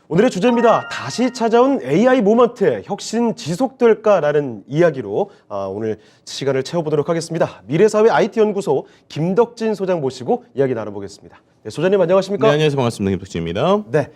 오늘의 주제입니다. 다시 찾아온 AI 모먼트, 혁신 지속될까라는 이야기로 오늘 시간을 채워보도록 하겠습니다. 미래사회 IT연구소 김덕진 소장 모시고 이야기 나눠보겠습니다. 네, 소장님 안녕하십니까? 네, 안녕하세요. 반갑습니다. 김덕진입니다. 네,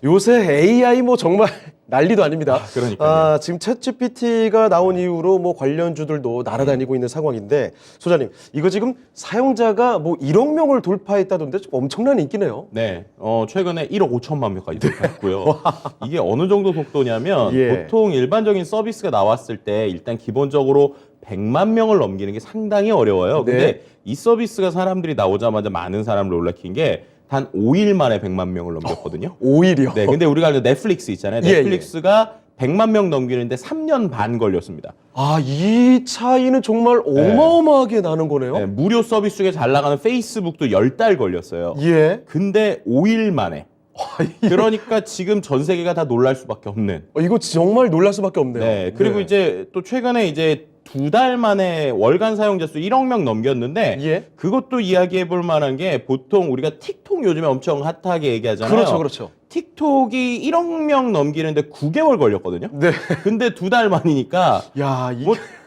요새 AI 정말 난리도 아닙니다. 그러니까요. 지금 챗GPT가 나온 이후로 관련주들도 날아다니고 있는 상황인데, 소장님 이거 지금 사용자가 1억 명을 돌파했다던데 좀 엄청난 인기네요. 네, 최근에 1억 5천만 명까지 돌파했고요. 이게 어느 정도 속도냐면 예. 보통 일반적인 서비스가 나왔을 때 일단 기본적으로 100만 명을 넘기는 게 상당히 어려워요. 네. 근데 이 서비스가 사람들이 나오자마자 많은 사람을 놀래킨 게 단 5일 만에 100만 명을 넘겼거든요. 오히려. 네, 근데 우리가 알던 넷플릭스 있잖아요. 예, 넷플릭스가 100만 명 넘기는데 3년 반 걸렸습니다. 이 차이는 정말 어마어마하게 나는 거네요. 네, 무료 서비스 중에 잘 나가는 페이스북도 10달 걸렸어요. 예. 근데 5일 만에. 그러니까 지금 전 세계가 다 놀랄 수밖에 없는. 이거 정말 놀랄 수밖에 없네요. 네. 그리고 이제 또 최근에 이제 2달 만에 월간 사용자 수 1억 명 넘겼는데 예. 그것도 이야기해 볼 만한 게 보통 우리가 틱톡 요즘에 엄청 핫하게 얘기하잖아요. 그렇죠, 그렇죠. 틱톡이 1억 명 넘기는데 9개월 걸렸거든요. 네. 근데 2달 만이니까 야,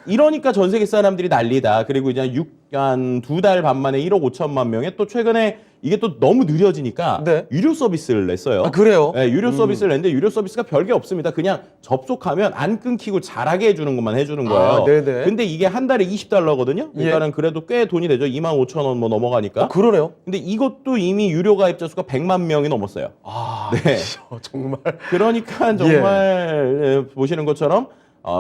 이러니까 전 세계 사람들이 난리다. 그리고 이제 한 2달 반 만에 1억 5천만 명에 또 최근에 이게 또 너무 느려지니까 네. 유료 서비스를 냈어요. 그래요? 네, 유료 서비스를 냈는데 유료 서비스가 별게 없습니다. 그냥 접속하면 안 끊기고 잘하게 해주는 것만 해주는 거예요. 네네. 근데 이게 한 달에 20달러거든요. 그러니까는 그래도 꽤 돈이 되죠. 25,000원 넘어가니까. 그러네요. 근데 이것도 이미 유료 가입자 수가 100만 명이 넘었어요. 네. 정말. 그러니까 정말 보시는 것처럼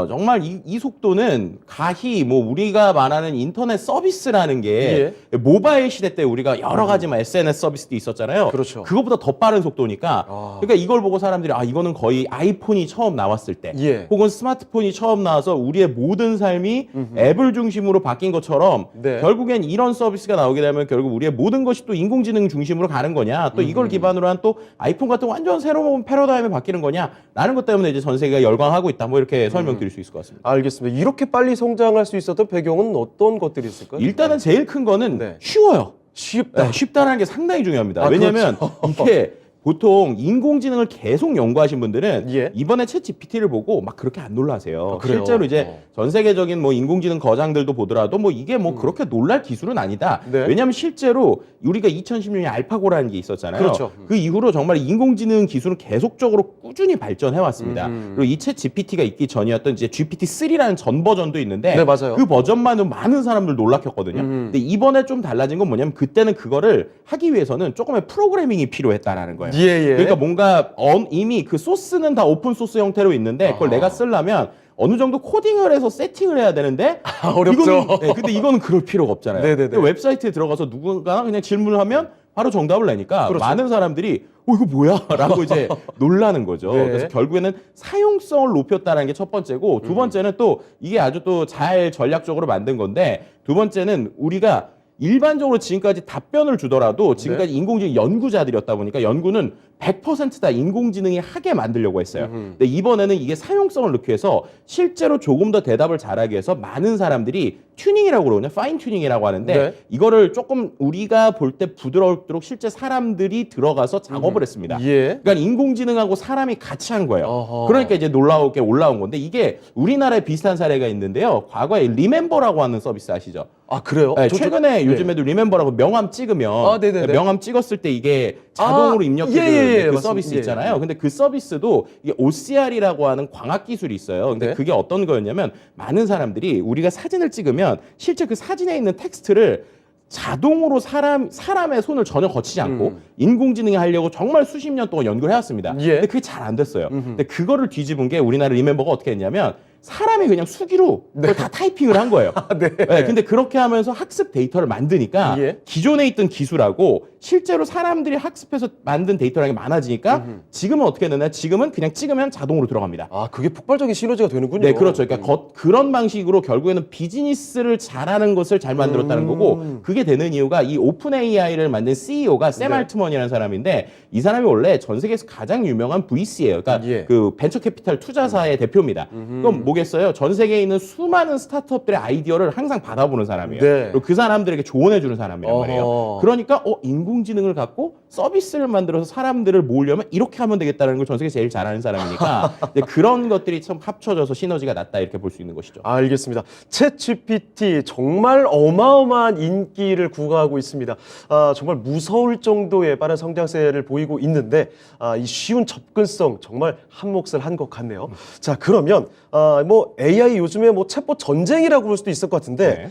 정말 이 속도는 가히 우리가 말하는 인터넷 서비스라는 게 모바일 시대 때 우리가 여러 가지 SNS 서비스도 있었잖아요. 그렇죠. 그것보다 더 빠른 속도니까 그러니까 이걸 보고 사람들이 이거는 거의 아이폰이 처음 나왔을 때 혹은 스마트폰이 처음 나와서 우리의 모든 삶이 앱을 중심으로 바뀐 것처럼 결국엔 이런 서비스가 나오게 되면 결국 우리의 모든 것이 또 인공지능 중심으로 가는 거냐 또 이걸 기반으로 한 또 아이폰 같은 완전 새로운 패러다임에 바뀌는 거냐 라는 것 때문에 이제 전 세계가 열광하고 있다 이렇게 설명드릴 수 있을 것 같습니다. 알겠습니다. 이렇게 빨리 성장할 수 있었던 배경은 어떤 것들이 있을까요? 일단은 제일 큰 거는 쉬워요. 쉽다. 쉽다는 게 상당히 중요합니다. 왜냐하면 이게 보통 인공지능을 계속 연구하신 분들은 이번에 챗GPT를 보고 막 그렇게 안 놀라세요. 실제로 이제 전 세계적인 인공지능 거장들도 보더라도 이게 그렇게 놀랄 기술은 아니다. 왜냐하면 실제로 우리가 2016년에 알파고라는 게 있었잖아요. 그렇죠. 그 이후로 정말 인공지능 기술은 계속적으로 꾸준히 발전해 왔습니다. 그리고 이 챗GPT가 있기 전이었던 이제 GPT-3라는 전 버전도 있는데 네, 맞아요. 그 버전만으로 많은 사람들 놀랐거든요. 근데 이번에 좀 달라진 건 뭐냐면 그때는 그거를 하기 위해서는 조금의 프로그래밍이 필요했다라는 거예요. 그러니까 뭔가 이미 그 소스는 다 오픈 소스 형태로 있는데 그걸 내가 쓰려면 어느 정도 코딩을 해서 세팅을 해야 되는데 어렵죠. 근데 이거는 그럴 필요가 없잖아요. 네네네. 웹사이트에 들어가서 누군가 그냥 질문을 하면 바로 정답을 내니까 많은 사람들이 이거 뭐야? 라고 이제 놀라는 거죠. 그래서 결국에는 사용성을 높였다는 게 첫 번째고 두 번째는 또 이게 아주 또 잘 전략적으로 만든 건데 두 번째는 우리가 일반적으로 지금까지 답변을 주더라도 지금까지 인공지능 연구자들이었다 보니까 연구는 100% 다 인공지능이 하게 만들려고 했어요. 근데 이번에는 이게 사용성을 넣기 위해서 실제로 조금 더 대답을 잘하기 위해서 많은 사람들이 튜닝이라고 그러거든요. 파인 튜닝이라고 하는데 이거를 조금 우리가 볼 때 부드러울수록 실제 사람들이 들어가서 작업을 했습니다. 그러니까 인공지능하고 사람이 같이 한 거예요. 그러니까 이제 놀라우게 올라온 건데 이게 우리나라에 비슷한 사례가 있는데요. 과거에 리멤버라고 하는 서비스 아시죠? 그래요? 네, 최근에 요즘에도 리멤버라고 명함 찍으면 명함 찍었을 때 이게 자동으로 입력해주는 그 서비스 있잖아요. 근데 그 서비스도 이게 OCR이라고 하는 광학 기술이 있어요. 근데 그게 어떤 거였냐면 많은 사람들이 우리가 사진을 찍으면 실제 그 사진에 있는 텍스트를 자동으로 사람의 손을 전혀 거치지 않고 인공지능이 하려고 정말 수십 년 동안 연구를 해왔습니다. 근데 그게 잘 안 됐어요. 근데 그거를 뒤집은 게 우리나라 리멤버가 어떻게 했냐면 사람이 그냥 수기로 그걸 다 타이핑을 한 거예요. 근데 그렇게 하면서 학습 데이터를 만드니까 기존에 있던 기술하고 실제로 사람들이 학습해서 만든 데이터라는 게 많아지니까 지금은 어떻게 되나? 지금은 그냥 찍으면 자동으로 들어갑니다. 그게 폭발적인 시너지가 되는군요. 네, 그렇죠. 그러니까 그런 방식으로 결국에는 비즈니스를 잘하는 것을 잘 만들었다는 거고 그게 되는 이유가 이 오픈 AI를 만든 CEO가 샘 알트먼이라는 사람인데 이 사람이 원래 전 세계에서 가장 유명한 VC예요. 그러니까 그 벤처 캐피탈 투자사의 대표입니다. 그럼 뭐겠어요? 전 세계에 있는 수많은 스타트업들의 아이디어를 항상 받아보는 사람이에요. 네. 그리고 그 사람들에게 조언해주는 사람이란 말이에요. 어허. 그러니까 인공지능을 갖고 서비스를 만들어서 사람들을 모으려면 이렇게 하면 되겠다는 걸 전 세계 제일 잘하는 사람이니까 이제 그런 것들이 참 합쳐져서 시너지가 났다 이렇게 볼 수 있는 것이죠. 알겠습니다. 챗 GPT 정말 어마어마한 인기를 구가하고 있습니다. 정말 무서울 정도의 빠른 성장세를 보이고 있는데 이 쉬운 접근성 정말 한 몫을 한 것 같네요. 자, 그러면 뭐 AI 요즘에 뭐 챗봇 전쟁이라고 볼 수도 있을 것 같은데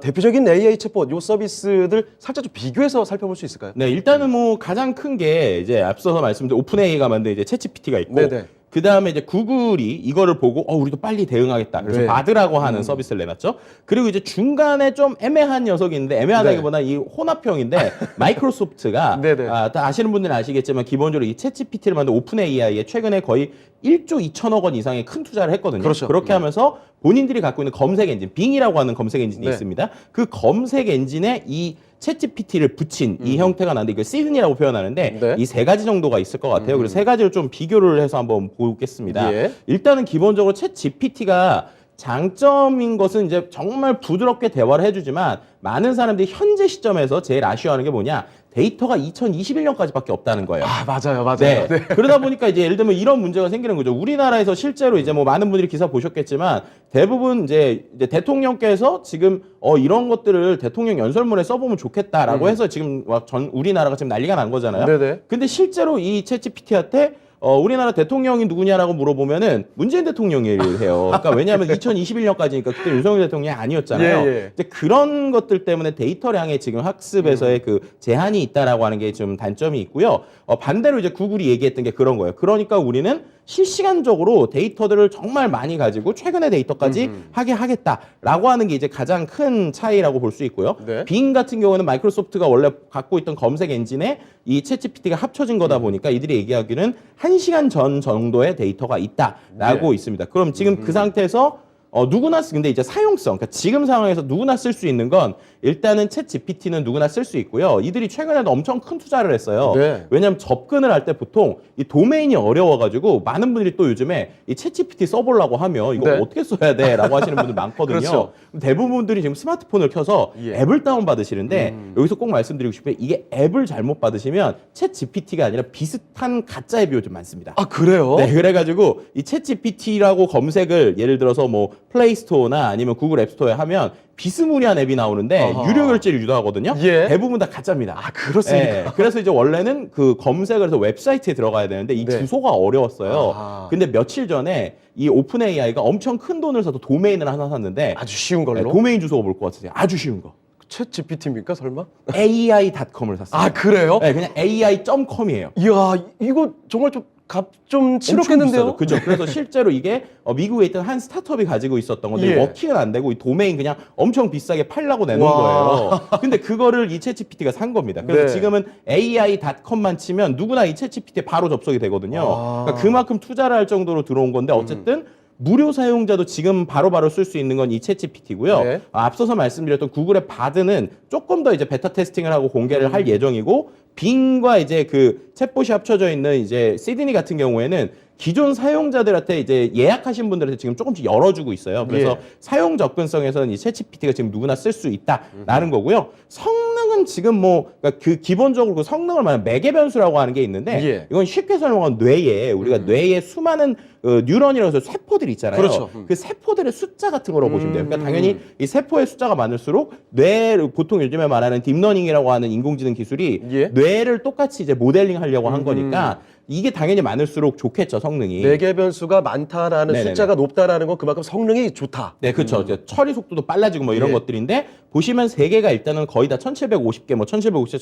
대표적인 AI 챗봇 요 서비스들 살짝 좀 비교해서 살펴볼 수 있을까요? 네, 일단은 뭐 가장 큰 게 이제 앞서서 말씀드린 오픈AI가 만든 이제 챗GPT가 있고 네네. 그 다음에 이제 구글이 이거를 보고 우리도 빨리 대응하겠다. 그래서 네. 바드라고 하는 서비스를 내놨죠. 그리고 이제 중간에 좀 애매한 녀석이 있는데 애매하다기보다 이 혼합형인데 마이크로소프트가 네네. 다 아시는 분들은 아시겠지만 기본적으로 이 챗GPT를 만든 오픈AI에 최근에 거의 1조 2천억 원 이상의 큰 투자를 했거든요. 그렇죠. 그렇게 하면서 본인들이 갖고 있는 검색 엔진, 빙이라고 하는 검색 엔진이 네. 있습니다. 그 검색 엔진에 이 챗GPT를 붙인 이 형태가 나는데 이걸 시즌이라고 표현하는데 네. 이 세 가지 정도가 있을 것 같아요. 그래서 세 가지를 좀 비교를 해서 한번 보겠습니다. 예. 일단은 기본적으로 챗GPT가 장점인 것은 이제 정말 부드럽게 대화를 해주지만 많은 사람들이 현재 시점에서 제일 아쉬워하는 게 뭐냐? 데이터가 2021년까지밖에 없다는 거예요. 맞아요. 네. 그러다 보니까 이제 예를 들면 이런 문제가 생기는 거죠. 우리나라에서 실제로 이제 뭐 많은 분들이 기사 보셨겠지만 대부분 이제 대통령께서 지금 이런 것들을 대통령 연설문에 써보면 좋겠다라고 해서 지금 우리나라가 지금 난리가 난 거잖아요. 네네. 근데 실제로 이 챗GPT한테 우리나라 대통령이 누구냐라고 물어보면은 문재인 대통령이 해요. 그러니까 왜냐하면 2021년까지니까 그때 윤석열 대통령이 아니었잖아요. 예. 이제 그런 것들 때문에 데이터량의 지금 학습에서의 그 제한이 있다라고 하는 게 좀 단점이 있고요. 반대로 이제 구글이 얘기했던 게 그런 거예요. 그러니까 우리는 실시간적으로 데이터들을 정말 많이 가지고 최근의 데이터까지 하게 하겠다라고 하는 게 이제 가장 큰 차이라고 볼 수 있고요. 네. 빙 같은 경우는 마이크로소프트가 원래 갖고 있던 검색 엔진에 이 챗GPT가 합쳐진 거다 보니까 이들이 얘기하기는 1시간 전 정도의 데이터가 있다라고 있습니다. 그럼 지금 그 상태에서 누구나 근데 이제 사용성, 그러니까 지금 상황에서 누구나 쓸 수 있는 건 일단은 챗 GPT는 누구나 쓸 수 있고요. 이들이 최근에도 엄청 큰 투자를 했어요. 네. 왜냐하면 접근을 할 때 보통 이 도메인이 어려워가지고 많은 분들이 또 요즘에 이 챗 GPT 써보려고 하면 이거 네. 어떻게 써야 돼?라고 하시는 분들 많거든요. 그렇죠. 대부분들이 지금 스마트폰을 켜서 예. 앱을 다운 받으시는데 여기서 꼭 말씀드리고 싶은 게 이게 앱을 잘못 받으시면 챗 GPT가 아니라 비슷한 가짜 앱이 요즘 많습니다. 그래요? 네, 그래가지고 이 챗GPT라고 검색을 예를 들어서 뭐 플레이스토어나 아니면 구글 앱스토어에 하면 비스무리한 앱이 나오는데 아하. 유료 결제를 유도하거든요. 예. 대부분 다 가짜입니다. 그렇습니까? 네, 그래서 이제 원래는 그 검색을 해서 웹사이트에 들어가야 되는데 이 네. 주소가 어려웠어요. 아하. 근데 며칠 전에 이 오픈 AI가 엄청 큰 돈을 써서 도메인을 하나 샀는데 아주 쉬운 걸로. 네, 도메인 주소가 뭘 것 같으세요? 아주 쉬운 거. 챗 GPT입니까 설마? AI.com을 샀어요. 그래요? 네, 그냥 AI.com이에요. 이야, 이거 정말 좀 값 좀 치렀겠는데요? 그죠. 그래서 실제로 이게 미국에 있던 한 스타트업이 가지고 있었던 건데 예. 워킹은 안 되고 이 도메인 그냥 엄청 비싸게 팔라고 내놓은 와. 거예요. 근데 그거를 이 챗GPT가 산 겁니다. 그래서 네. 지금은 AI.com만 치면 누구나 이 챗GPT에 바로 접속이 되거든요. 그러니까 그만큼 투자를 할 정도로 들어온 건데 어쨌든 무료 사용자도 지금 바로바로 쓸 수 있는 건 이 챗GPT고요. 네. 앞서서 말씀드렸던 구글의 바드는 조금 더 이제 베타 테스팅을 하고 공개를 할 예정이고 빙과 이제 그 챗봇이 합쳐져 있는 이제 시드니 같은 경우에는 기존 사용자들한테 이제 예약하신 분들한테 지금 조금씩 열어주고 있어요. 그래서 예. 사용 접근성에서는 이 챗GPT가 지금 누구나 쓸 수 있다라는 거고요. 성능은 지금 뭐 그러니까 그 기본적으로 그 성능을 말하는 매개 변수라고 하는 게 있는데 예. 이건 쉽게 설명하면 뇌에 우리가 뇌에 수많은 뉴런이라고 해서 세포들이 있잖아요. 그렇죠. 그 세포들의 숫자 같은 거라고 보시면 돼요. 그러니까 당연히 이 세포의 숫자가 많을수록 뇌를 보통 요즘에 말하는 딥러닝이라고 하는 인공지능 기술이 예. 뇌를 똑같이 이제 모델링 하려고 한 거니까 이게 당연히 많을수록 좋겠죠, 성능이. 매개 변수가 많다라는 네네네. 숫자가 높다라는 건 그만큼 성능이 좋다. 네, 그렇죠. 이제 처리 속도도 빨라지고 뭐 이런 예. 것들인데 보시면 세 개가 일단은 거의 다 1750개, 뭐 1750개,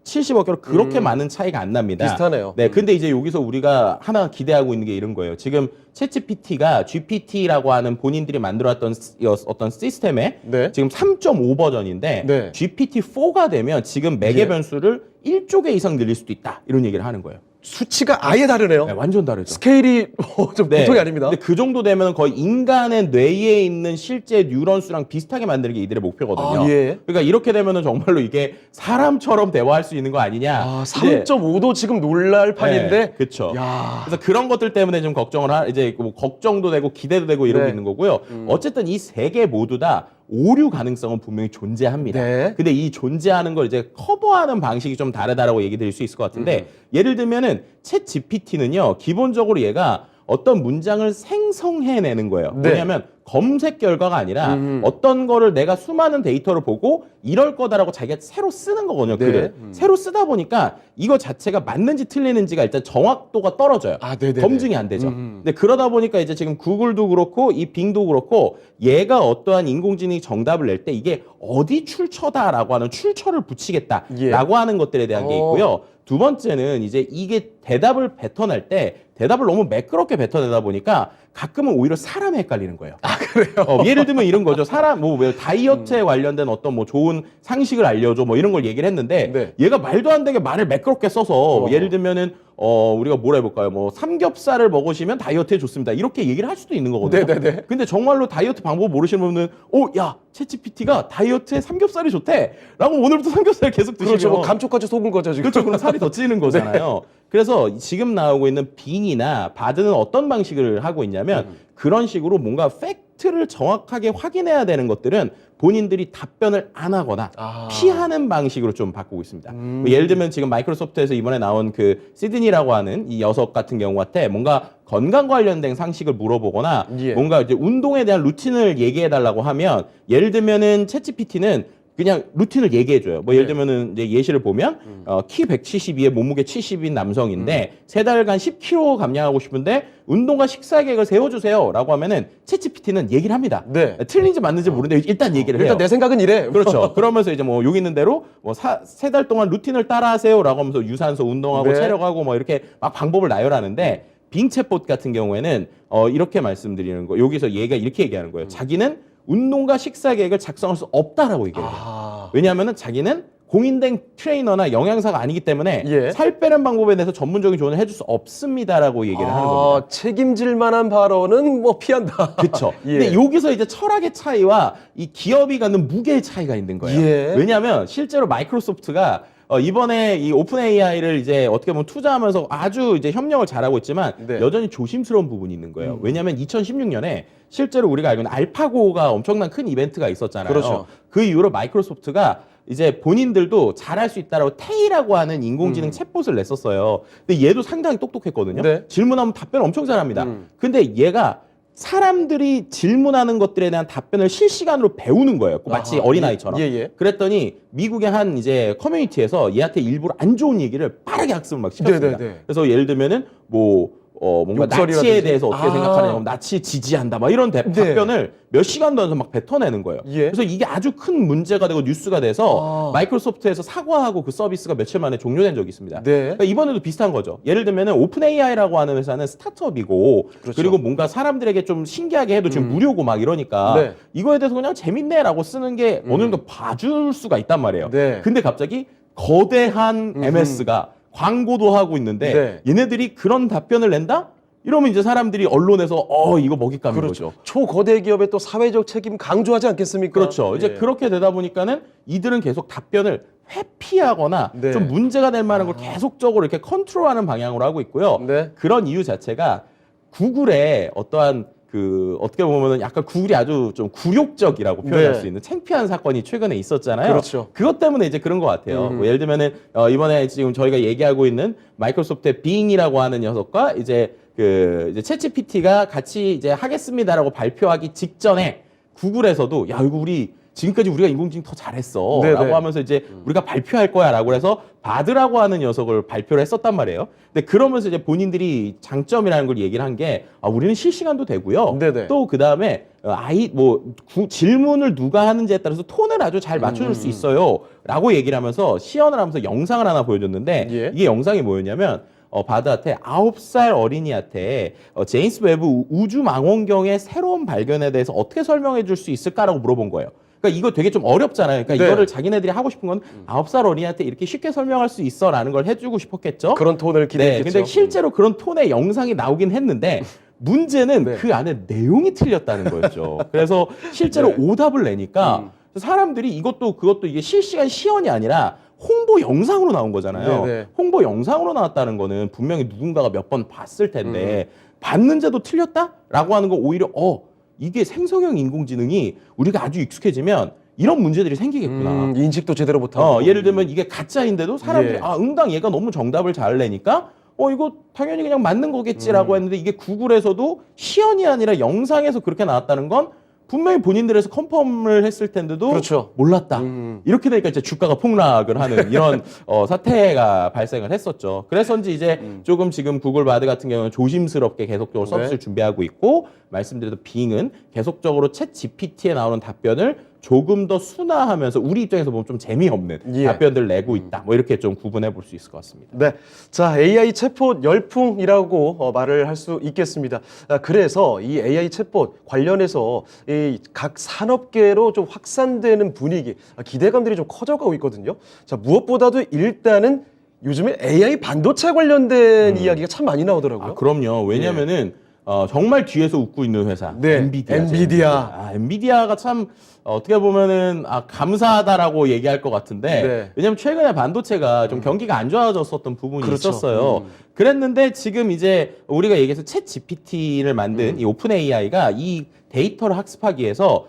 1370억 개로 그렇게 많은 차이가 안 납니다. 비슷하네요. 네, 근데 이제 여기서 우리가 하나 기대하고 있는 게 이런 거예요. 지금 챗GPT가 GPT라고 하는 본인들이 만들어왔던 어떤 시스템에 네. 지금 3.5 버전인데 네. GPT-4가 되면 지금 매개 예. 변수를 1조 개 이상 늘릴 수도 있다. 이런 얘기를 하는 거예요. 수치가 아예 다르네요. 네, 완전 다르죠. 스케일이 좀 네. 보통이 아닙니다. 근데 그 정도 되면 거의 인간의 뇌에 있는 실제 뉴런 수랑 비슷하게 만드는 게 이들의 목표거든요. 아, 예. 그러니까 이렇게 되면은 정말로 이게 사람처럼 대화할 수 있는 거 아니냐. 아, 3.5도 지금 놀랄 판인데. 그렇죠. 야. 그래서 그런 것들 때문에 좀 이제 뭐 걱정도 되고 기대도 되고 이러고 네. 있는 거고요. 어쨌든 이 세 개 모두 다 오류 가능성은 분명히 존재합니다. 네. 근데 이 존재하는 걸 이제 커버하는 방식이 좀 다르다라고 얘기 드릴 수 있을 것 같은데 예를 들면은 챗 GPT는요. 기본적으로 얘가 어떤 문장을 생성해내는 거예요. 네. 뭐냐면 검색 결과가 아니라 어떤 거를 내가 수많은 데이터를 보고 이럴 거다라고 자기가 새로 쓰는 거거든요. 네. 글을. 새로 쓰다 보니까 이거 자체가 맞는지 틀리는지가 일단 정확도가 떨어져요. 아, 네네. 검증이 안 되죠. 근데 그러다 보니까 이제 지금 구글도 그렇고 이 빙도 그렇고 얘가 어떠한 인공지능이 정답을 낼 때 이게 어디 출처다라고 하는 출처를 붙이겠다라고 예. 하는 것들에 대한 게 있고요. 두 번째는 이제 이게 대답을 뱉어낼 때 대답을 너무 매끄럽게 뱉어내다 보니까 가끔은 오히려 사람이 헷갈리는 거예요. 아, 그래요? 예를 들면 이런 거죠. 사람 뭐 다이어트에 관련된 어떤 뭐 좋은 상식을 알려줘 뭐 이런 걸 얘기를 했는데 네. 얘가 말도 안 되게 말을 매끄럽게 써서 예를 들면은 우리가 뭐라 해볼까요? 뭐 삼겹살을 먹으시면 다이어트에 좋습니다. 이렇게 얘기를 할 수도 있는 거거든요. 네네네. 근데 정말로 다이어트 방법 모르시는 분은 야 챗GPT가 다이어트에 삼겹살이 좋대.라고 오늘부터 삼겹살 계속 드시면 그렇죠. 뭐 감쪽까지 속은 거죠, 지금. 그렇죠. 그럼 살이 더 찌는 거잖아요. 그래서 지금 나오고 있는 빙이나 바드는 어떤 방식을 하고 있냐면 그런 식으로 뭔가 팩트를 정확하게 확인해야 되는 것들은 본인들이 답변을 안 하거나 피하는 방식으로 좀 바꾸고 있습니다. 뭐 예를 들면 지금 마이크로소프트에서 이번에 나온 그 시드니라고 하는 이 녀석 같은 경우 같아 뭔가 건강 관련된 상식을 물어보거나 예. 뭔가 이제 운동에 대한 루틴을 얘기해 달라고 하면 예를 들면은 챗GPT는 그냥 루틴을 얘기해줘요. 뭐 예를 들면은 이제 예시를 보면 키 172에 몸무게 70인 남성인데 세 달간 10kg 감량하고 싶은데 운동과 식사 계획을 세워주세요라고 하면은 챗GPT는 얘기를 합니다. 네. 틀린지 맞는지 모르는데 일단 얘기를 해요. 일단 내 생각은 이래. 그렇죠. 그러면서 이제 뭐 여기 있는 대로 뭐 세 달 동안 루틴을 따라하세요라고 하면서 유산소 운동하고 네. 체력하고 뭐 이렇게 막 방법을 나열하는데 빙 챗봇 같은 경우에는 이렇게 말씀드리는 거. 여기서 얘가 이렇게 얘기하는 거예요. 자기는 운동과 식사 계획을 작성할 수 없다라고 얘기해요. 왜냐하면은 자기는 공인된 트레이너나 영양사가 아니기 때문에 예. 살 빼는 방법에 대해서 전문적인 조언을 해줄 수 없습니다라고 얘기를 하는 겁니다. 책임질 만한 발언은 뭐 피한다. 그렇죠. 예. 근데 여기서 이제 철학의 차이와 이 기업이 갖는 무게의 차이가 있는 거예요. 예. 왜냐하면 실제로 마이크로소프트가 이번에 이 오픈 AI를 이제 어떻게 보면 투자하면서 아주 이제 협력을 잘하고 있지만 네. 여전히 조심스러운 부분이 있는 거예요. 왜냐하면 2016년에 실제로 우리가 알고 있는 알파고가 엄청난 큰 이벤트가 있었잖아요. 그렇죠. 그 이후로 마이크로소프트가 이제 본인들도 잘할 수 있다라고 테이라고 하는 인공지능 챗봇을 냈었어요. 근데 얘도 상당히 똑똑했거든요. 네. 질문하면 답변 엄청 잘합니다. 근데 얘가 사람들이 질문하는 것들에 대한 답변을 실시간으로 배우는 거예요. 마치 아하, 어린아이처럼. 예. 그랬더니 미국의 한 이제 커뮤니티에서 얘한테 일부러 안 좋은 얘기를 빠르게 학습을 막 시켰습니다. 네네네. 그래서 예를 들면은 뭐 뭔가 욕설이라든지. 나치에 대해서 어떻게 아. 생각하느냐, 그럼 나치 지지한다, 막 이런 답변을 몇 시간도 안에서 막 뱉어내는 거예요. 예. 그래서 이게 아주 큰 문제가 되고 뉴스가 돼서 마이크로소프트에서 사과하고 그 서비스가 며칠 만에 종료된 적이 있습니다. 네. 그러니까 이번에도 비슷한 거죠. 예를 들면은 오픈 AI라고 하는 회사는 스타트업이고 그렇죠. 그리고 뭔가 사람들에게 좀 신기하게 해도 지금 무료고 막 이러니까 네. 이거에 대해서 그냥 재밌네라고 쓰는 게 어느 정도 봐줄 수가 있단 말이에요. 네. 근데 갑자기 거대한 MS가 광고도 하고 있는데 네. 얘네들이 그런 답변을 낸다? 이러면 이제 사람들이 언론에서 이거 먹잇감인 그렇죠. 거죠. 초거대 기업의 또 사회적 책임 강조하지 않겠습니까? 그렇죠. 이제 예. 그렇게 되다 보니까는 이들은 계속 답변을 회피하거나 네. 좀 문제가 될 만한 걸 계속적으로 이렇게 컨트롤하는 방향으로 하고 있고요. 네. 그런 이유 자체가 구글의 어떠한 어떻게 보면은 약간 구글이 아주 좀 굴욕적이라고 표현할 네. 수 있는 창피한 사건이 최근에 있었잖아요. 그렇죠. 그것 때문에 이제 그런 것 같아요. 뭐 예를 들면은 이번에 지금 저희가 얘기하고 있는 마이크로소프트의 빙이라고 하는 녀석과 이제 이제 챗GPT가 같이 이제 하겠습니다라고 발표하기 직전에 구글에서도 야 이거 지금까지 우리가 인공지능 더 잘했어 네네. 라고 하면서 이제 우리가 발표할 거야 라고 해서 바드라고 하는 녀석을 발표를 했었단 말이에요. 근데 그러면서 이제 본인들이 장점이라는 걸 얘기를 한 게 우리는 실시간도 되고요. 네네. 또 그다음에 질문을 누가 하는지에 따라서 톤을 아주 잘 맞춰줄 수 있어요 라고 얘기를 하면서 시연을 하면서 영상을 하나 보여줬는데 예. 이게 영상이 뭐였냐면 바드한테 9살 어린이한테 제임스 웨브 우주 망원경의 새로운 발견에 대해서 어떻게 설명해 줄 수 있을까라고 물어본 거예요. 그러니까 이거 되게 좀 어렵잖아요. 그러니까 네. 이거를 자기네들이 하고 싶은 건 9살 어린이한테 이렇게 쉽게 설명할 수 있어라는 걸 해주고 싶었겠죠. 그런 톤을 네, 기대했겠죠. 근데 실제로 그런 톤의 영상이 나오긴 했는데 문제는 네. 그 안에 내용이 틀렸다는 거였죠. 그래서 실제로 네. 오답을 내니까 사람들이 이것도 그것도 이게 실시간 시연이 아니라 홍보 영상으로 나온 거잖아요. 네, 네. 홍보 영상으로 나왔다는 거는 분명히 누군가가 몇 번 봤을 텐데 봤는데도 틀렸다라고 하는 거 오히려 이게 생성형 인공지능이 우리가 아주 익숙해지면 이런 문제들이 생기겠구나. 인식도 제대로 못하고. 예를 들면 이게 가짜인데도 사람들이 예. 응당 얘가 너무 정답을 잘 내니까 이거 당연히 그냥 맞는 거겠지라고 했는데 이게 구글에서도 시연이 아니라 영상에서 그렇게 나왔다는 건 분명히 본인들에서 컨펌을 했을 텐데도 그렇죠. 몰랐다. 이렇게 되니까 이제 주가가 폭락을 하는 이런 사태가 발생을 했었죠. 그래서인지 이제 조금 지금 구글 바드 같은 경우는 조심스럽게 계속적으로 서비스를 준비하고 있고 말씀드렸던 빙은 계속적으로 챗 GPT에 나오는 답변을 조금 더 순화하면서 우리 입장에서 보면 좀 재미없는 예. 답변들 내고 있다. 뭐 이렇게 좀 구분해 볼 수 있을 것 같습니다. 네. 자, AI 챗봇 열풍이라고 말을 할 수 있겠습니다. 그래서 이 AI 챗봇 관련해서 이 각 산업계로 좀 확산되는 분위기, 기대감들이 좀 커져가고 있거든요. 자, 무엇보다도 일단은 요즘에 AI 반도체 관련된 이야기가 참 많이 나오더라고요. 그럼요. 왜냐면은 정말 뒤에서 웃고 있는 회사 네, 엔비디아. 엔비디아가 참 어떻게 보면은 감사하다라고 얘기할 것 같은데 네. 왜냐면 최근에 반도체가 좀 경기가 안 좋아졌었던 부분이 그렇죠. 있었어요. 그랬는데 지금 이제 우리가 얘기해서 챗 GPT를 만든 이 오픈 AI가 이 데이터를 학습하기 위해서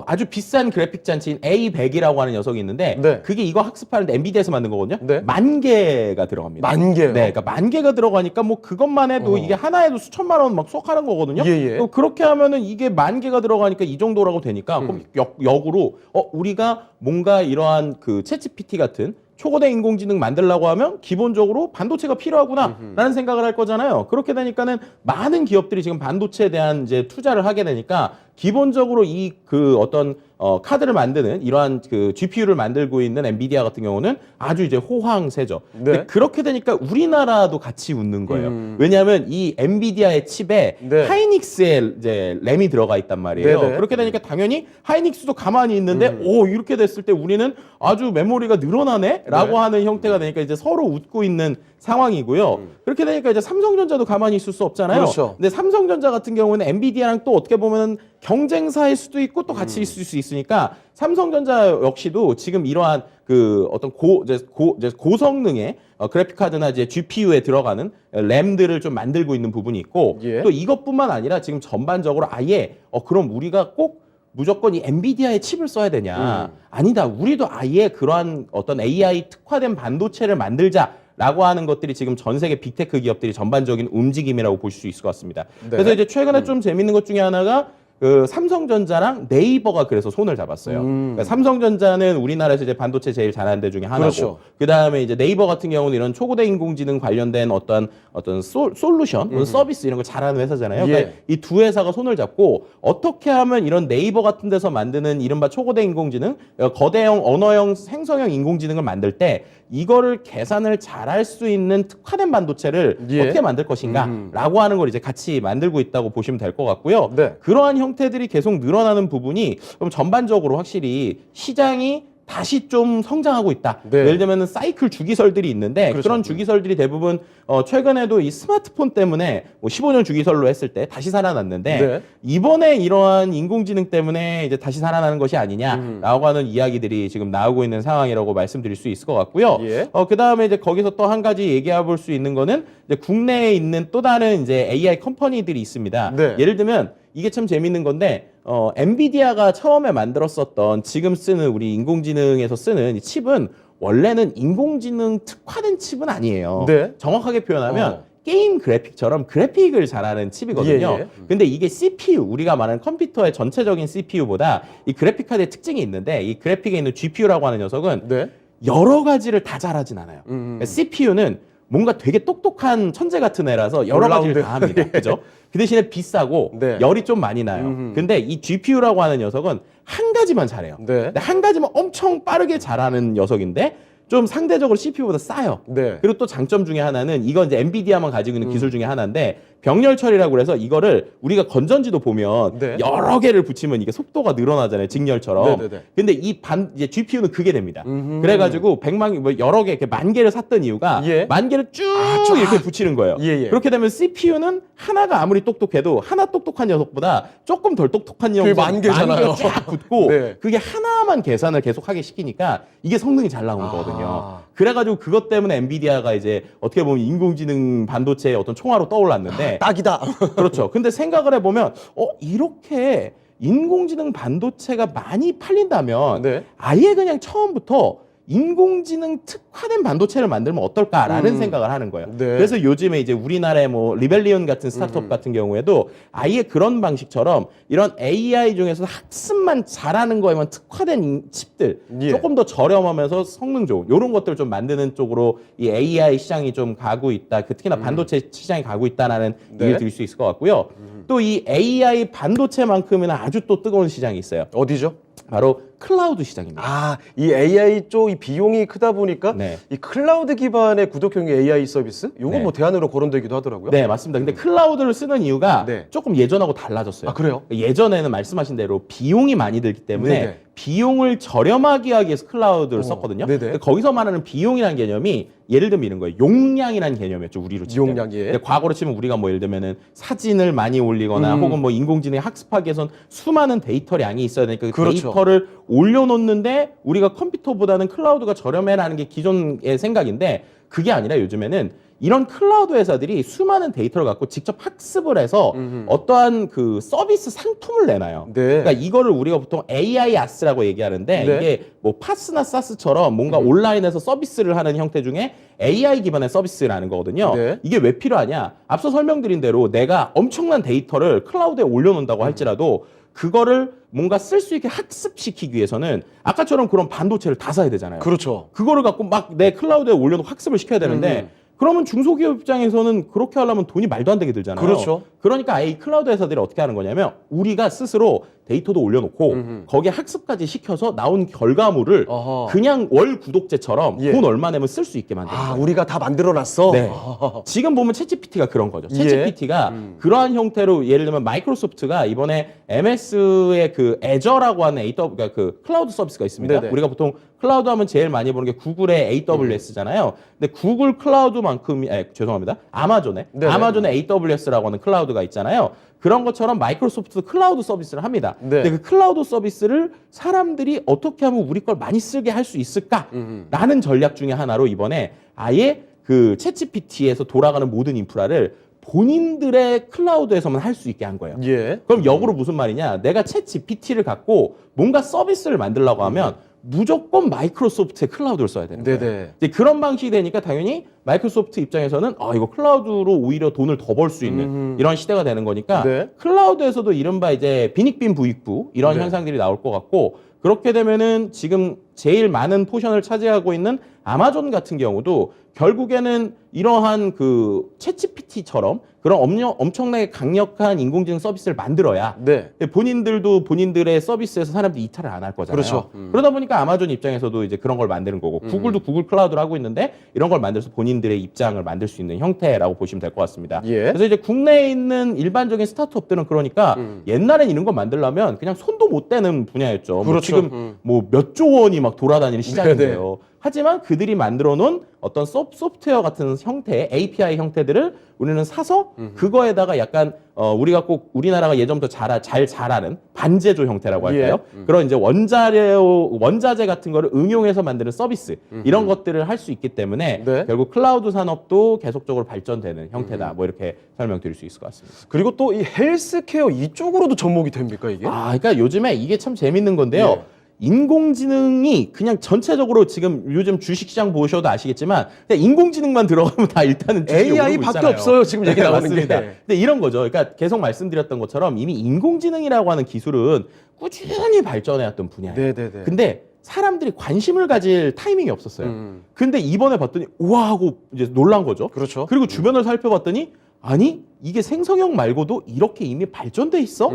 아주 비싼 그래픽 장치인 A100이라고 하는 녀석이 있는데 네. 그게 이거 학습하는데 엔비디아에서 만든 거거든요. 네. 10,000개가 들어갑니다. 10,000개요? 네, 그러니까 10,000개가 들어가니까 뭐 그것만 해도 이게 하나에도 수천만 원 막 수억하는 거거든요. 예. 그렇게 하면은 이게 10,000개가 들어가니까 이 정도라고 되니까 그럼 역으로 우리가 뭔가 이러한 그 챗GPT 같은 초거대 인공지능 만들려고 하면 기본적으로 반도체가 필요하구나라는 생각을 할 거잖아요. 그렇게 되니까는 많은 기업들이 지금 반도체에 대한 이제 투자를 하게 되니까 기본적으로 이 그 어떤 카드를 만드는 이러한 그 GPU를 만들고 있는 엔비디아 같은 경우는 아주 이제 호황세죠. 네. 근데 그렇게 되니까 우리나라도 같이 웃는 거예요. 왜냐하면 이 엔비디아의 칩에 네. 하이닉스의 이제 램이 들어가 있단 말이에요. 네네. 그렇게 되니까 당연히 하이닉스도 가만히 있는데 이렇게 됐을 때 우리는 아주 메모리가 늘어나네라고 네. 하는 형태가 되니까 이제 서로 웃고 있는 상황이고요. 그렇게 되니까 이제 삼성전자도 가만히 있을 수 없잖아요. 그렇죠. 근데 삼성전자 같은 경우는 엔비디아랑 또 어떻게 보면 경쟁사일 수도 있고 또 같이 있을 수 있으니까 삼성전자 역시도 지금 이러한 그 어떤 고성능의 그래픽 카드나 이제 GPU에 들어가는 램들을 좀 만들고 있는 부분이 있고 예. 또 이것뿐만 아니라 지금 전반적으로 아예 그럼 우리가 꼭 무조건 이 엔비디아의 칩을 써야 되냐? 아니다. 우리도 아예 그러한 어떤 AI 특화된 반도체를 만들자라고 하는 것들이 지금 전 세계 빅테크 기업들이 전반적인 움직임이라고 볼 수 있을 것 같습니다. 네. 그래서 이제 최근에 좀 재밌는 것 중에 하나가 그 삼성전자랑 네이버가 그래서 손을 잡았어요. 그러니까 삼성전자는 우리나라에서 이제 반도체 제일 잘하는 데 중에 하나고, 그렇죠. 그다음에 이제 네이버 같은 경우는 이런 초고대 인공지능 관련된 어떤 솔루션, 서비스 이런 걸 잘하는 회사잖아요. 예. 그러니까 이 두 회사가 손을 잡고 어떻게 하면 이런 네이버 같은 데서 만드는 이른바 초고대 인공지능, 거대형 언어형 생성형 인공지능을 만들 때 이거를 계산을 잘할 수 있는 특화된 반도체를 예. 어떻게 만들 것인가라고 하는 걸 이제 같이 만들고 있다고 보시면 될 것 같고요. 네. 그러한 형태들이 계속 늘어나는 부분이 그럼 전반적으로 확실히 시장이 다시 좀 성장하고 있다. 네. 예를 들면 사이클 주기설들이 있는데 그렇죠. 그런 주기설들이 대부분 최근에도 이 스마트폰 때문에 뭐 15년 주기설로 했을 때 다시 살아났는데 네. 이번에 이러한 인공지능 때문에 이제 다시 살아나는 것이 아니냐라고 하는 이야기들이 지금 나오고 있는 상황이라고 말씀드릴 수 있을 것 같고요. 예. 그다음에 이제 거기서 또 한 가지 얘기해 볼 수 있는 거는 이제 국내에 있는 또 다른 이제 AI 컴퍼니들이 있습니다. 네. 예를 들면 이게 참 재밌는 건데 엔비디아가 처음에 만들었었던 지금 쓰는 우리 인공지능에서 쓰는 이 칩은 원래는 인공지능 특화된 칩은 아니에요. 네. 정확하게 표현하면 게임 그래픽처럼 그래픽을 잘하는 칩이거든요. 예, 예. 근데 이게 CPU, 우리가 말하는 컴퓨터의 전체적인 CPU보다 이 그래픽 카드의 특징이 있는데 이 그래픽에 있는 GPU라고 하는 녀석은 네. 여러 가지를 다 잘하진 않아요. 그러니까 CPU는 뭔가 되게 똑똑한 천재 같은 애라서 여러 가지를 다 합니다. 그죠? 그 대신에 비싸고 네. 열이 좀 많이 나요. 근데 이 GPU라고 하는 녀석은 한 가지만 잘해요. 네. 근데 한 가지만 엄청 빠르게 잘하는 녀석인데 좀 상대적으로 CPU보다 싸요. 네. 그리고 또 장점 중에 하나는 이건 이제 엔비디아만 가지고 있는 기술 중에 하나인데 병렬 처리라고 그래서 이거를 우리가 건전지도 보면 네. 여러 개를 붙이면 이게 속도가 늘어나잖아요. 직렬처럼. 네네네. 근데 이제 GPU는 그게 됩니다. 그래가지고 100만 뭐 여러 개, 이렇게 만 개를 샀던 이유가 예. 만 개를 쭉 이렇게 붙이는 거예요. 예, 예. 그렇게 되면 CPU는 하나가 아무리 똑똑해도 하나 똑똑한 녀석보다 조금 덜 똑똑한 녀석 만 개잖아요. 쫙 붙고 네. 그게 하나만 계산을 계속하게 시키니까 이게 성능이 잘 나오는 거거든요. 그래가지고 그것 때문에 엔비디아가 이제 어떻게 보면 인공지능 반도체의 어떤 총알로 떠올랐는데 딱이다. 그렇죠. 근데 생각을 해보면 이렇게 인공지능 반도체가 많이 팔린다면 네. 아예 그냥 처음부터 인공지능 특화된 반도체를 만들면 어떨까라는 생각을 하는 거예요. 네. 그래서 요즘에 이제 우리나라의 뭐 리벨리온 같은 스타트업 같은 경우에도 아예 그런 방식처럼 이런 AI 중에서 학습만 잘하는 거에만 특화된 칩들 예. 조금 더 저렴하면서 성능 좋은 이런 것들을 좀 만드는 쪽으로 이 AI 시장이 좀 가고 있다. 특히나 반도체 시장이 가고 있다라는 네. 얘기를 드릴 수 있을 것 같고요. 또 이 AI 반도체만큼은 아주 또 뜨거운 시장이 있어요. 어디죠? 바로 클라우드 시장입니다. 아, 이 AI 쪽 이 비용이 크다 보니까 네. 이 클라우드 기반의 구독형 AI 서비스? 요건 네. 뭐 대안으로 거론되기도 하더라고요. 네, 맞습니다. 근데 클라우드를 쓰는 이유가 네. 조금 예전하고 달라졌어요. 아, 그래요? 예전에는 말씀하신 대로 비용이 많이 들기 때문에 네네. 비용을 저렴하게 하기 위해서 클라우드를 썼거든요. 네네. 근데 거기서 말하는 비용이라는 개념이 예를 들면 이런 거예요. 용량이라는 개념이었죠. 우리로 치면. 용량, 예. 근데 과거로 치면 우리가 뭐 예를 들면은 사진을 많이 올리거나 혹은 뭐 인공지능 학습하기 위해선 수많은 데이터량이 있어야 되니까 그 그렇죠. 데이터를 올려놓는데 우리가 컴퓨터보다는 클라우드가 저렴해라는 게 기존의 생각인데 그게 아니라 요즘에는 이런 클라우드 회사들이 수많은 데이터를 갖고 직접 학습을 해서 어떠한 그 서비스 상품을 내놔요. 네. 그러니까 이거를 우리가 보통 AI 아스라고 얘기하는데 네. 이게 뭐 파스나 사스처럼 뭔가 온라인에서 서비스를 하는 형태 중에 AI 기반의 서비스라는 거거든요. 네. 이게 왜 필요하냐? 앞서 설명드린 대로 내가 엄청난 데이터를 클라우드에 올려놓는다고 할지라도 그거를 뭔가 쓸 수 있게 학습시키기 위해서는 아까처럼 그런 반도체를 다 사야 되잖아요. 그렇죠. 그거를 갖고 막 내 클라우드에 올려놓고 학습을 시켜야 되는데 그러면 중소기업 입장에서는 그렇게 하려면 돈이 말도 안 되게 들잖아요. 그렇죠. 그러니까 아예 이 클라우드 회사들이 어떻게 하는 거냐면 우리가 스스로 데이터도 올려놓고 거기에 학습까지 시켜서 나온 결과물을 어허. 그냥 월 구독제처럼 예. 돈 얼마 내면 쓸 수 있게 만드는 아, 거예요. 우리가 다 만들어놨어? 네. 지금 보면 챗GPT가 그런 거죠. 예. 챗GPT가 그러한 형태로 예를 들면 마이크로소프트가 이번에 MS의 그 애저라고 하는 그러니까 그 클라우드 서비스가 있습니다. 네네. 우리가 보통 클라우드 하면 제일 많이 보는 게 구글의 AWS잖아요. 근데 구글 클라우드만큼 죄송합니다. 아마존의 네네. 아마존의 AWS라고 하는 클라우드가 있잖아요. 그런 것처럼 마이크로소프트도 클라우드 서비스를 합니다. 네. 근데 그 클라우드 서비스를 사람들이 어떻게 하면 우리 걸 많이 쓰게 할 수 있을까라는 전략 중에 하나로 이번에 아예 그 챗GPT에서 돌아가는 모든 인프라를 본인들의 클라우드에서만 할 수 있게 한 거예요. 예. 그럼 역으로 무슨 말이냐? 내가 챗GPT를 갖고 뭔가 서비스를 만들려고 하면 무조건 마이크로소프트의 클라우드를 써야 되는 거예요. 네네. 이제 그런 방식이 되니까 당연히 마이크로소프트 입장에서는 이거 클라우드로 오히려 돈을 더 벌 수 있는 이런 시대가 되는 거니까 네. 클라우드에서도 이른바 이제 빈익빈 부익부 이런 네. 현상들이 나올 것 같고 그렇게 되면은 지금 제일 많은 포션을 차지하고 있는 아마존 같은 경우도 결국에는 이러한 그 챗GPT처럼 그런 엄청나게 강력한 인공지능 서비스를 만들어야 네. 본인들도 본인들의 서비스에서 사람들이 이탈을 안 할 거잖아요. 그렇죠. 그러다 보니까 아마존 입장에서도 이제 그런 걸 만드는 거고 구글도 구글 클라우드를 하고 있는데 이런 걸 만들어서 본인들의 입장을 만들 수 있는 형태라고 보시면 될 것 같습니다. 예. 그래서 이제 국내에 있는 일반적인 스타트업들은 그러니까 옛날엔 이런 거 만들려면 그냥 손도 못 대는 분야였죠. 뭐 그렇죠. 지금 뭐 몇 조 원이 막 돌아다니는 시장인데요. 하지만 그들이 만들어 놓은 어떤 소프트웨어 같은 형태, API 형태들을 우리는 사서 그거에다가 약간 우리가 꼭 우리나라가 예전부터 잘 자라는 반제조 형태라고 할까요? 그런 이제 원자재 같은 거를 응용해서 만드는 서비스 이런 것들을 할 수 있기 때문에 네. 결국 클라우드 산업도 계속적으로 발전되는 형태다. 뭐 이렇게 설명드릴 수 있을 것 같습니다. 그리고 또 이 헬스케어 이쪽으로도 접목이 됩니까, 이게? 그러니까 요즘에 이게 참 재밌는 건데요. 예. 인공지능이 그냥 전체적으로 지금 요즘 주식시장 보셔도 아시겠지만 그냥 인공지능만 들어가면 다 일단은 주식이 오르고 AI밖에 있잖아요. 없어요, 지금 얘기 나오는 맞습니다. 게. 근데 이런 거죠. 그러니까 계속 말씀드렸던 것처럼 이미 인공지능이라고 하는 기술은 꾸준히 발전해왔던 분야예요. 네네네. 근데 사람들이 관심을 가질 타이밍이 없었어요. 근데 이번에 봤더니 우와 하고 이제 놀란 거죠. 그렇죠. 그리고 주변을 살펴봤더니 아니 이게 생성형 말고도 이렇게 이미 발전돼 있어?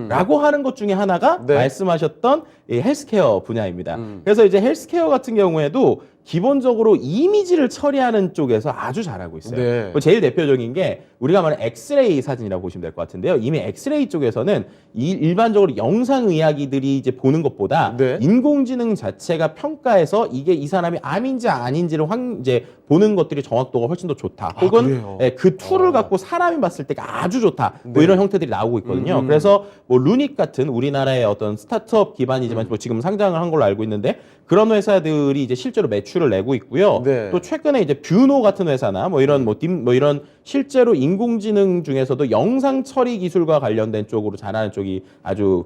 라고 하는 것 중에 하나가 네. 말씀하셨던 이 헬스케어 분야입니다. 그래서 이제 헬스케어 같은 경우에도 기본적으로 이미지를 처리하는 쪽에서 아주 잘하고 있어요. 네. 뭐 제일 대표적인 게 우리가 말하는 엑스레이 사진이라고 보시면 될 것 같은데요. 이미 엑스레이 쪽에서는 일반적으로 영상의학이들이 이제 보는 것보다 네. 인공지능 자체가 평가해서 이게 이 사람이 암인지 아닌지를 이제 보는 것들이 정확도가 훨씬 더 좋다. 혹은 그래요? 그 툴을 갖고 사람이 봤을 때가 아주 좋다. 뭐 네. 이런 형태들이 나오고 있거든요. 그래서 뭐 루닉 같은 우리나라의 어떤 스타트업 기반이지만 뭐 지금 상장을 한 걸로 알고 있는데 그런 회사들이 이제 실제로 매출을 내고 있고요. 네. 또 최근에 이제 뷰노 같은 회사나 뭐 이런 뭐 이런 실제로 인공지능 중에서도 영상 처리 기술과 관련된 쪽으로 잘하는 쪽이 아주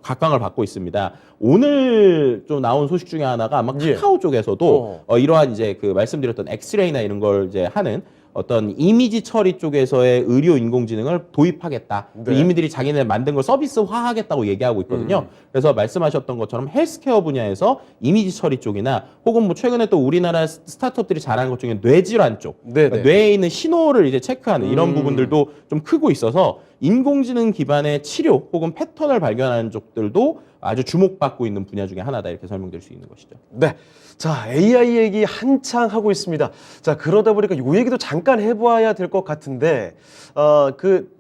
각광을 받고 있습니다. 오늘 좀 나온 소식 중에 하나가 아마 예. 카카오 쪽에서도 이러한 이제 그 말씀드렸던 엑스레이나 이런 걸 이제 하는 어떤 이미지 처리 쪽에서의 의료 인공지능을 도입하겠다. 네. 이미들이 자기네 만든 걸 서비스화하겠다고 얘기하고 있거든요. 그래서 말씀하셨던 것처럼 헬스케어 분야에서 이미지 처리 쪽이나 혹은 뭐 최근에 또 우리나라 스타트업들이 잘하는 것 중에 뇌질환 쪽, 네네. 그러니까 뇌에 있는 신호를 이제 체크하는 이런 부분들도 좀 크고 있어서 인공지능 기반의 치료 혹은 패턴을 발견하는 쪽들도 아주 주목받고 있는 분야 중에 하나다 이렇게 설명드릴 수 있는 것이죠. 네. 자, AI 얘기 한창 하고 있습니다. 자, 그러다 보니까 요 얘기도 잠깐 해봐야 될 것 같은데,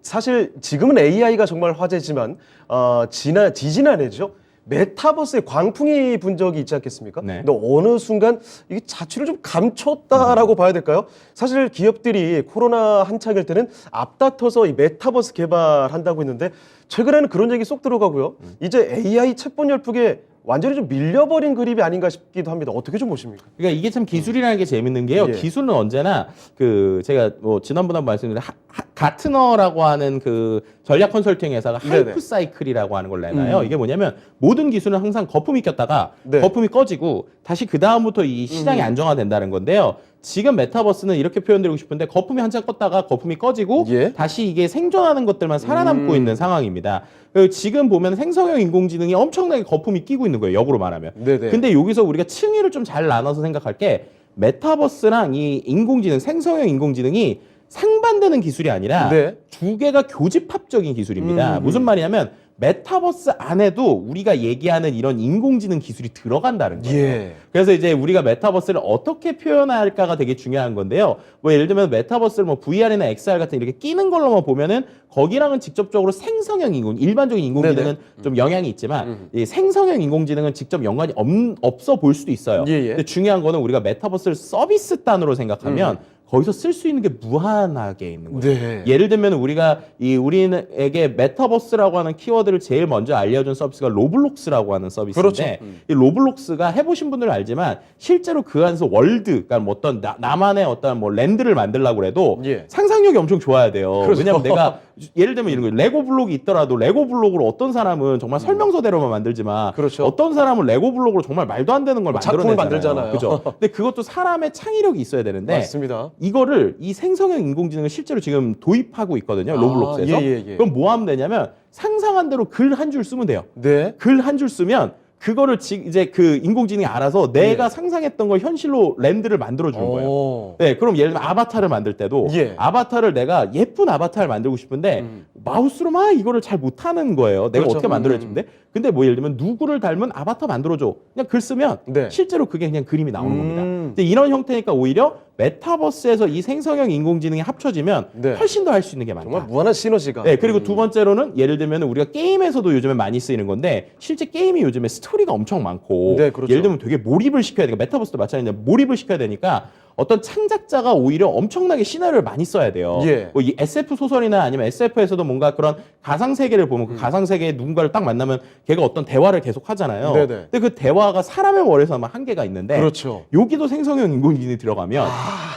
사실 지금은 AI가 정말 화제지만, 지지난해죠. 메타버스에 광풍이 분 적이 있지 않겠습니까? 네. 근데 어느 순간 이게 자취를 좀 감췄다라고 봐야 될까요? 사실 기업들이 코로나 한창일 때는 앞다퉈서 이 메타버스 개발한다고 했는데 최근에는 그런 얘기 쏙 들어가고요. 이제 AI 채권 열풍에 완전히 좀 밀려버린 그림이 아닌가 싶기도 합니다. 어떻게 좀 보십니까? 그러니까 이게 참 기술이라는 게 재밌는 게요. 예. 기술은 언제나 제가 뭐 지난번에 말씀드린 가트너라고 하는 그 전략 컨설팅 회사가 네네. 하이프 사이클이라고 하는 걸 내놔요. 이게 뭐냐면 모든 기술은 항상 거품이 꼈다가 네. 거품이 꺼지고 다시 그 다음부터 이 시장이 안정화된다는 건데요. 지금 메타버스는 이렇게 표현드리고 싶은데 거품이 한참 껐다가 거품이 꺼지고 예. 다시 이게 생존하는 것들만 살아남고 있는 상황입니다. 지금 보면 생성형 인공지능이 엄청나게 거품이 끼고 있는 거예요. 역으로 말하면. 네네. 근데 여기서 우리가 층위를 좀 잘 나눠서 생각할 게 메타버스랑 이 인공지능, 생성형 인공지능이 상반되는 기술이 아니라 네. 두 개가 교집합적인 기술입니다. 무슨 말이냐면 메타버스 안에도 우리가 얘기하는 이런 인공지능 기술이 들어간다는 거예요. 예. 그래서 이제 우리가 메타버스를 어떻게 표현할까가 되게 중요한 건데요. 뭐 예를 들면 메타버스를 뭐 VR이나 XR 같은 이렇게 끼는 걸로만 보면은 거기랑은 직접적으로 생성형 일반적인 인공지능은 좀 영향이 있지만 이 생성형 인공지능은 직접 연관이 없어 볼 수도 있어요. 예. 근데 중요한 거는 우리가 메타버스를 서비스 단으로 생각하면 거기서 쓸 수 있는 게 무한하게 있는 거예요. 네. 예를 들면 우리에게 메타버스라고 하는 키워드를 제일 먼저 알려준 서비스가 로블록스라고 하는 서비스인데 그렇죠. 이 로블록스가 해보신 분들은 알지만 실제로 그 안에서 월드, 그러니까 뭐 어떤 나만의 어떤 뭐 랜드를 만들려고 해도 예. 상상력이 엄청 좋아야 돼요. 그렇죠. 왜냐면 내가 예를 들면 이런 거 레고 블록이 있더라도 레고 블록으로 어떤 사람은 정말 설명서대로만 만들지만 그렇죠. 어떤 사람은 레고 블록으로 정말 말도 안 되는 걸 작품을 만들어내잖아요. 만들잖아요. 그죠? 근데 그것도 사람의 창의력이 있어야 되는데 맞습니다. 이거를 이 생성형 인공지능을 실제로 지금 도입하고 있거든요. 로블록스에서. 예. 그럼 뭐 하면 되냐면 상상한 대로 글 한 줄 쓰면 돼요. 네. 글 한 줄 쓰면 그거를 이제 그 인공지능이 알아서 내가 예. 상상했던 걸 현실로 랜드를 만들어 주는 거예요. 네, 그럼 예를 들면 아바타를 만들 때도 예. 아바타를 내가 예쁜 아바타를 만들고 싶은데 마우스로 막 이거를 잘 못하는 거예요. 내가 그렇죠. 어떻게 만들어주는데 근데 뭐 예를 들면 누구를 닮은 아바타 만들어줘. 그냥 글 쓰면 네. 실제로 그게 그냥 그림이 나오는 겁니다. 근데 이런 형태니까 오히려 메타버스에서 이 생성형 인공지능이 합쳐지면 네. 훨씬 더 할 수 있는 게 많다. 정말 무한한 시너지가. 네, 그리고 두 번째로는 예를 들면 우리가 게임에서도 요즘에 많이 쓰이는 건데 실제 게임이 요즘에 스토리가 엄청 많고 네, 그렇죠. 예를 들면 되게 몰입을 시켜야 되니까 메타버스도 마찬가지인데 몰입을 시켜야 되니까 어떤 창작자가 오히려 엄청나게 시나리오를 많이 써야 돼요. 예. 뭐 이 SF 소설이나 아니면 SF에서도 뭔가 그런 가상 세계를 보면 그 가상 세계에 누군가를 딱 만나면 걔가 어떤 대화를 계속 하잖아요. 네네. 근데 그 대화가 사람의 머리에서만 한계가 있는데 그렇죠. 여기도 생성형 인공지능이 들어가면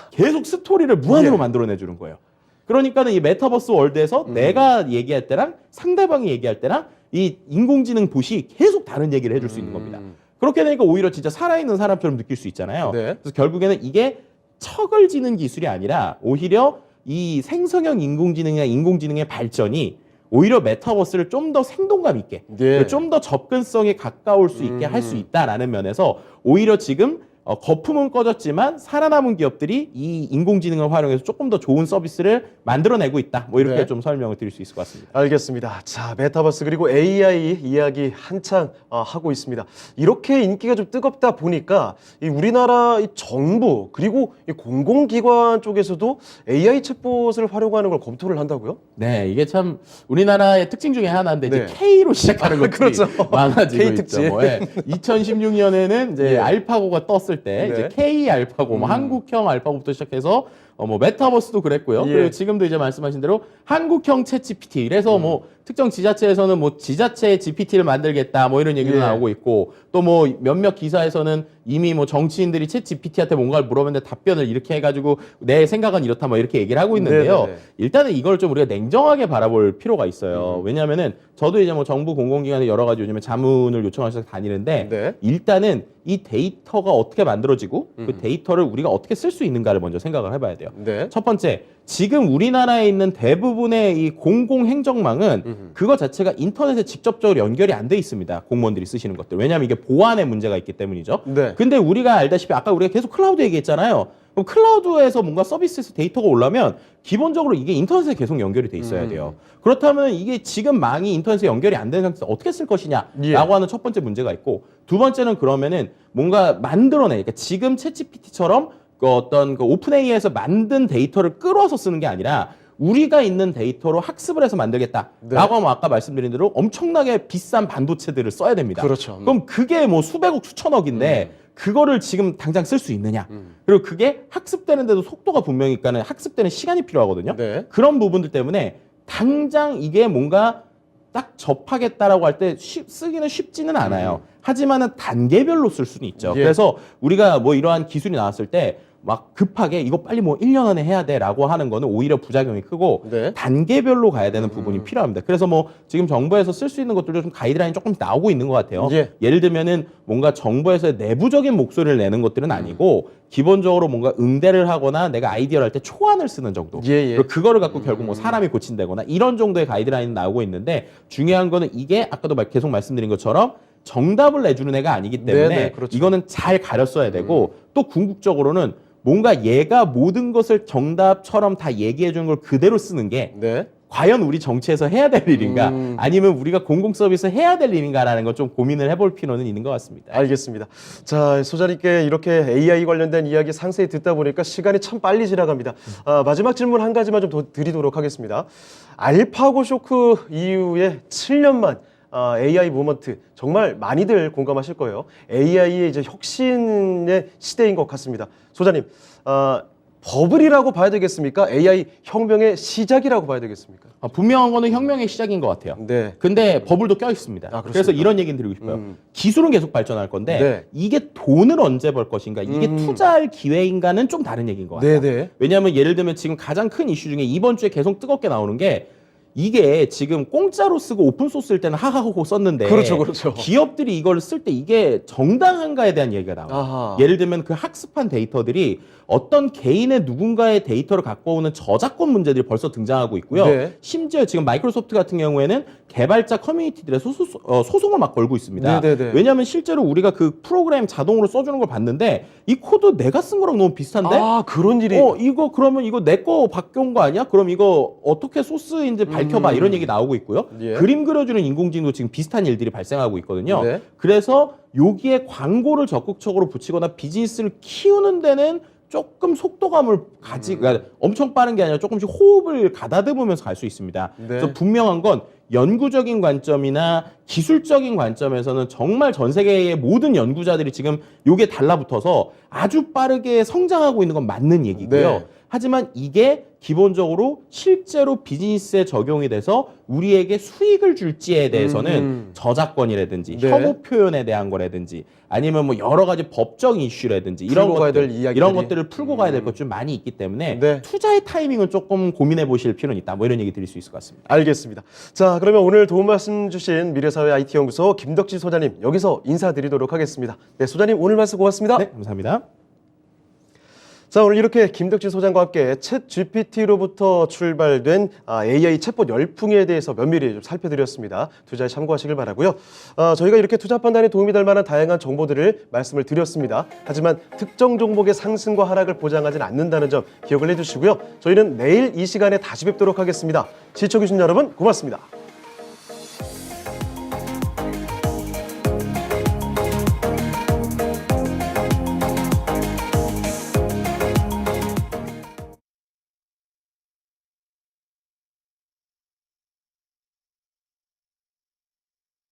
계속 스토리를 무한으로 예. 만들어내 주는 거예요. 그러니까는 이 메타버스 월드에서 내가 얘기할 때랑 상대방이 얘기할 때랑 이 인공지능 봇이 계속 다른 얘기를 해줄 수 있는 겁니다. 그렇게 되니까 오히려 진짜 살아있는 사람처럼 느낄 수 있잖아요. 네. 그래서 결국에는 이게 척을 지는 기술이 아니라 오히려 이 생성형 인공지능이나 인공지능의 발전이 오히려 메타버스를 좀 더 생동감 있게 네. 좀 더 접근성에 가까울 수 있게 할 수 있다라는 면에서 오히려 지금 거품은 꺼졌지만 살아남은 기업들이 이 인공지능을 활용해서 조금 더 좋은 서비스를 만들어내고 있다. 뭐 이렇게 네. 좀 설명을 드릴 수 있을 것 같습니다. 알겠습니다. 자, 메타버스 그리고 AI 이야기 한창 하고 있습니다. 이렇게 인기가 좀 뜨겁다 보니까 이 우리나라 이 정부 그리고 이 공공기관 쪽에서도 AI 챗봇을 활용하는 걸 검토를 한다고요? 네, 이게 참 우리나라의 특징 중에 하나인데 네. 이제 K로 시작하는 것들이 그렇죠. 많아지고 K 특징. 있죠. 2016년에는 이제 예. 알파고가 떴을 때 네. 이제 K 알파고, 뭐 한국형 알파고부터 시작해서 뭐 메타버스도 그랬고요. 예. 그리고 지금도 이제 말씀하신 대로 한국형 챗 GPT. 그래서 뭐 특정 지자체에서는 뭐 지자체 GPT를 만들겠다 뭐 이런 얘기도 예. 나오고 있고, 또 뭐 몇몇 기사에서는 이미 뭐 정치인들이 챗 GPT한테 뭔가를 물어봤는데 답변을 이렇게 해가지고 내 생각은 이렇다 뭐 이렇게 얘기를 하고 있는데요. 네네네. 일단은 이걸 좀 우리가 냉정하게 바라볼 필요가 있어요. 왜냐하면은 저도 이제 뭐 정부 공공기관에 여러 가지 요즘에 자문을 요청하셔서 다니는데 네. 일단은 이 데이터가 어떻게 만들어지고 그 데이터를 우리가 어떻게 쓸 수 있는가를 먼저 생각을 해봐야 돼요. 네. 첫 번째, 지금 우리나라에 있는 대부분의 이 공공행정망은 그거 자체가 인터넷에 직접적으로 연결이 안 돼 있습니다. 공무원들이 쓰시는 것들. 왜냐하면 이게 보안에 문제가 있기 때문이죠. 네. 근데 우리가 알다시피 아까 우리가 계속 클라우드 얘기했잖아요. 그럼 클라우드에서 뭔가 서비스에서 데이터가 올라오면 기본적으로 이게 인터넷에 계속 연결이 돼 있어야 돼요. 그렇다면 이게 지금 망이 인터넷에 연결이 안 되는 상태에서 어떻게 쓸 것이냐라고 예. 하는 첫 번째 문제가 있고, 두 번째는 그러면은 뭔가 만들어내, 그러니까 지금 챗GPT처럼 그 어떤 그 오픈 AI에서 만든 데이터를 끌어서 쓰는 게 아니라 우리가 있는 데이터로 학습을 해서 만들겠다라고 네. 하면 아까 말씀드린 대로 엄청나게 비싼 반도체들을 써야 됩니다. 그렇죠. 그럼 그게 뭐 수백억 수천억인데 그거를 지금 당장 쓸 수 있느냐? 그리고 그게 학습되는데도 속도가 분명히 있다는, 학습되는 시간이 필요하거든요. 네. 그런 부분들 때문에 당장 이게 뭔가 딱 접하겠다라고 할 때 쓰기는 쉽지는 않아요. 하지만은 단계별로 쓸 수는 있죠. 예. 그래서 우리가 뭐 이러한 기술이 나왔을 때 막 급하게 이거 빨리 뭐 1년 안에 해야 돼라고 하는 거는 오히려 부작용이 크고 네. 단계별로 가야 되는 부분이 필요합니다. 그래서 뭐 지금 정부에서 쓸 수 있는 것들도 좀 가이드라인이 조금 나오고 있는 것 같아요. 예. 예를 들면은 뭔가 정부에서 내부적인 목소리를 내는 것들은 아니고 기본적으로 뭔가 응대를 하거나 내가 아이디어를 할 때 초안을 쓰는 정도. 예, 예. 그리고 그거를 갖고 결국 뭐 사람이 고친다거나 이런 정도의 가이드라인이 나오고 있는데, 중요한 거는 이게 아까도 계속 말씀드린 것처럼 정답을 내주는 애가 아니기 때문에 네네, 그렇죠. 이거는 잘 가렸어야 되고, 또 궁극적으로는 뭔가 얘가 모든 것을 정답처럼 다 얘기해 주는 걸 그대로 쓰는 게 네. 과연 우리 정치에서 해야 될 일인가, 아니면 우리가 공공 서비스 해야 될 일인가라는 걸 좀 고민을 해볼 필요는 있는 것 같습니다. 알겠습니다. 자, 소장님께 이렇게 AI 관련된 이야기 상세히 듣다 보니까 시간이 참 빨리 지나갑니다. 마지막 질문 한 가지만 좀 더 드리도록 하겠습니다. 알파고 쇼크 이후에 7년만 AI 모먼트, 정말 많이들 공감하실 거예요. AI의 이제 혁신의 시대인 것 같습니다. 소장님, 버블이라고 봐야 되겠습니까? AI 혁명의 시작이라고 봐야 되겠습니까? 분명한 거는 혁명의 시작인 것 같아요. 네. 근데 버블도 껴 있습니다. 그렇습니까? 그래서 이런 얘기는 드리고 싶어요. 기술은 계속 발전할 건데 네. 이게 돈을 언제 벌 것인가, 이게 투자할 기회인가는 좀 다른 얘기인 것 같아요. 네네. 왜냐하면 예를 들면 지금 가장 큰 이슈 중에 이번 주에 계속 뜨겁게 나오는 게, 이게 지금 공짜로 쓰고 오픈소스일 때는 하하호호 썼는데 그렇죠, 그렇죠. 기업들이 이걸 쓸 때 이게 정당한가에 대한 얘기가 나와요. 아하. 예를 들면 그 학습한 데이터들이 어떤 개인의 누군가의 데이터를 갖고 오는 저작권 문제들이 벌써 등장하고 있고요. 네. 심지어 지금 마이크로소프트 같은 경우에는 개발자 커뮤니티들의 소송을 막 걸고 있습니다. 네네네. 왜냐하면 실제로 우리가 그 프로그램 자동으로 써주는 걸 봤는데 이 코드 내가 쓴 거랑 너무 비슷한데? 그런 일이. 이거 그러면 이거 내 거 바뀌어온 거 아니야? 그럼 이거 어떻게 소스인지 밝혀봐. 이런 얘기 나오고 있고요. 예. 그림 그려주는 인공지능도 지금 비슷한 일들이 발생하고 있거든요. 네. 그래서 여기에 광고를 적극적으로 붙이거나 비즈니스를 키우는 데는 조금 속도감을 그러니까 엄청 빠른 게 아니라 조금씩 호흡을 가다듬으면서 갈 수 있습니다. 네. 그래서 분명한 건 연구적인 관점이나 기술적인 관점에서는 정말 전 세계의 모든 연구자들이 지금 요게 달라붙어서 아주 빠르게 성장하고 있는 건 맞는 얘기고요. 네. 하지만 이게 기본적으로 실제로 비즈니스에 적용이 돼서 우리에게 수익을 줄지에 대해서는 저작권이라든지 네. 혐오 표현에 대한 거라든지 아니면 뭐 여러 가지 법적 이슈라든지 이런 풀고 가야 것들, 될 이야기들이. 이런 것들을 풀고 가야 될 것 좀 많이 있기 때문에 네. 투자의 타이밍은 조금 고민해 보실 필요는 있다. 뭐 이런 얘기 드릴 수 있을 것 같습니다. 알겠습니다. 자, 그러면 오늘 도움 말씀 주신 미래사회 IT연구소 김덕진 소장님 여기서 인사드리도록 하겠습니다. 네, 소장님 오늘 말씀 고맙습니다. 네, 감사합니다. 자, 오늘 이렇게 김덕진 소장과 함께 챗 GPT로부터 출발된 AI 챗봇 열풍에 대해서 면밀히 좀 살펴드렸습니다. 투자에 참고하시길 바라고요. 저희가 이렇게 투자 판단에 도움이 될 만한 다양한 정보들을 말씀을 드렸습니다. 하지만 특정 종목의 상승과 하락을 보장하지는 않는다는 점 기억을 해주시고요. 저희는 내일 이 시간에 다시 뵙도록 하겠습니다. 시청해주신 여러분 고맙습니다.